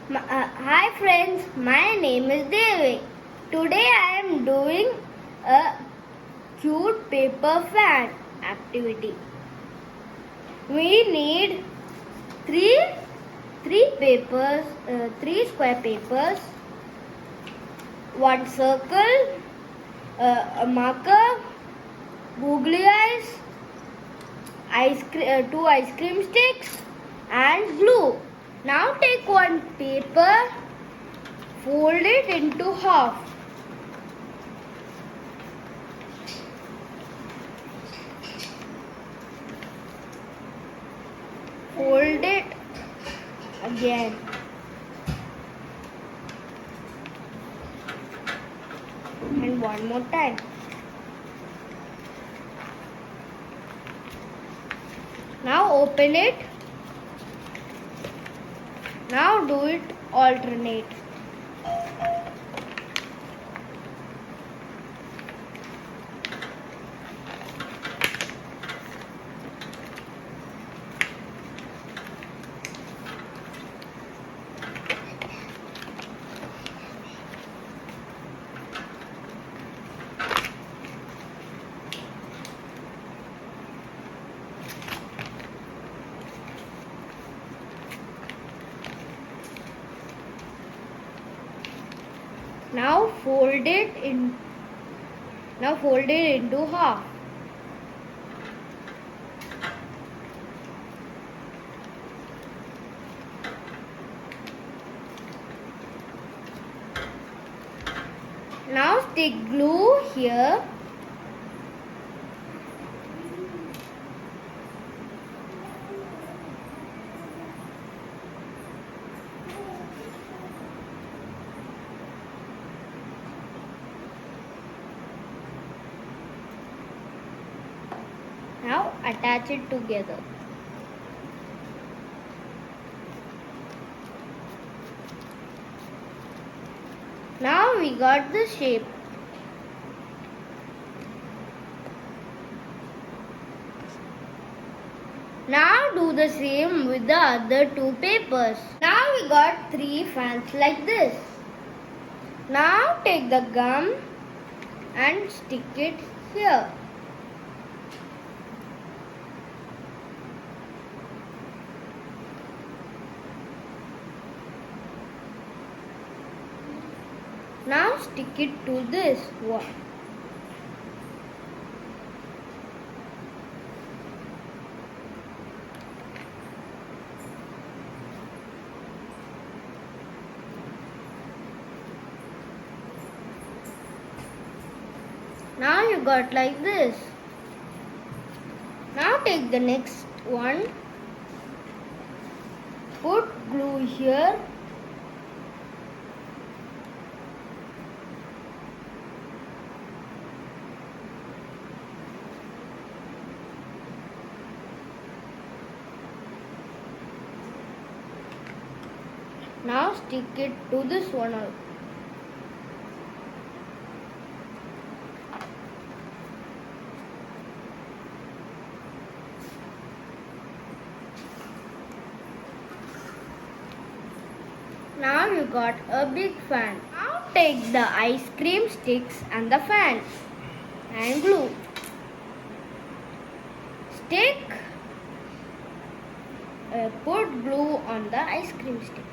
Hi friends, my name is Devi. Today I am doing a cute paper fan activity. We need three papers, three square papers, one circle, a marker, googly eyes, two ice cream sticks, and glue. Now take one paper, fold it into half. Fold it again. And one more time. Now open it. Now do it alternate. Now fold it into half. Now stick glue here. Now attach it together. Now we got the shape. Now do the same with the other two papers. Now we got three fans like this. Now take the gum and stick it here. Now stick it to this one. Now you got like this. Now take the next one. Put glue here. Now stick it to this one also. Now you got a big fan. Now take the ice cream sticks and the fan and glue. Put glue on the ice cream stick.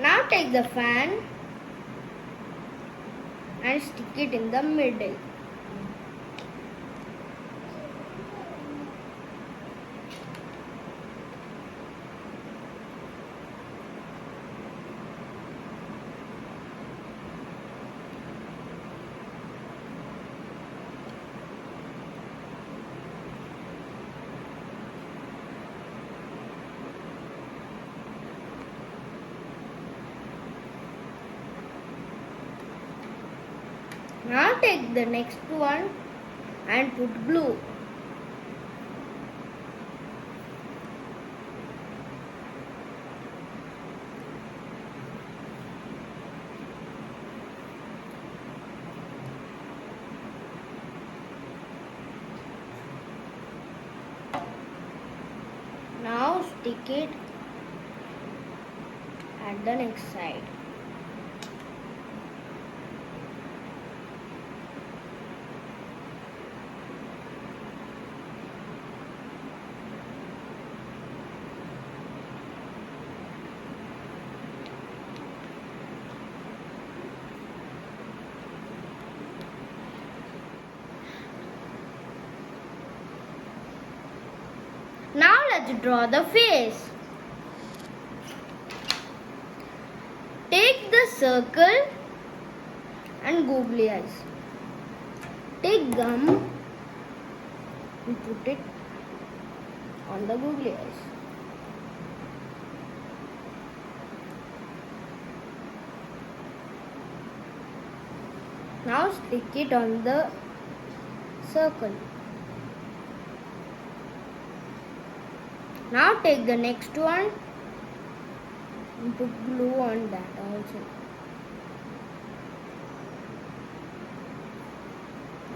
Now take the fan and stick it in the middle. Now take the next one and put glue. stick it at the next side. Now let's draw the face. Take the circle and googly eyes. Take gum and put it on the googly eyes. Now stick it on the circle. Now take the next one and put glue on that also.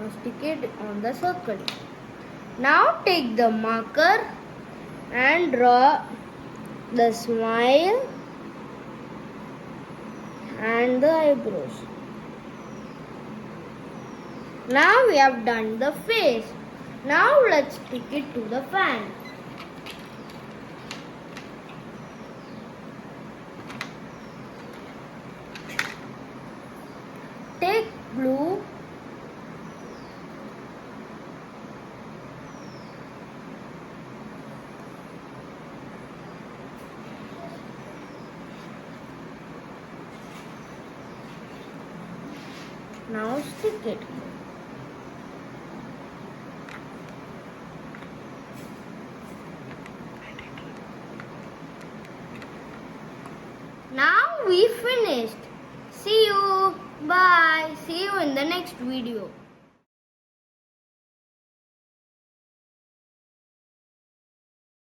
Now stick it on the circle. Now take the marker and draw the smile and the eyebrows. Now we have done the face. Now let's stick it to the fan. Take glue now stick it. Now we finished. See you. Bye. See you in the next video.